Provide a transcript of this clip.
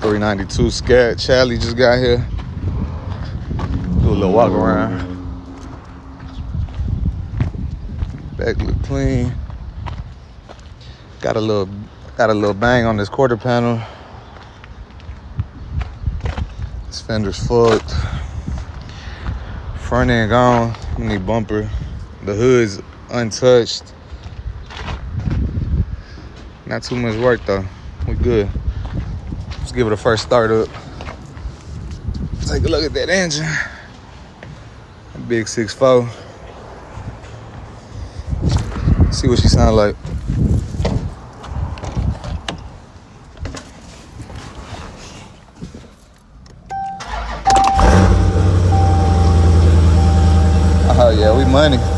392 Scat. Charlie just got here. Do a little walk around. Back look clean. Got a little bang on this quarter panel. This fender's fucked. Front end gone. We need bumper. The hood's untouched. Not too much work though. We good. Let's give it a first start up. Take a look at that engine. A big 6.4. See what she sound like. Oh yeah, we money.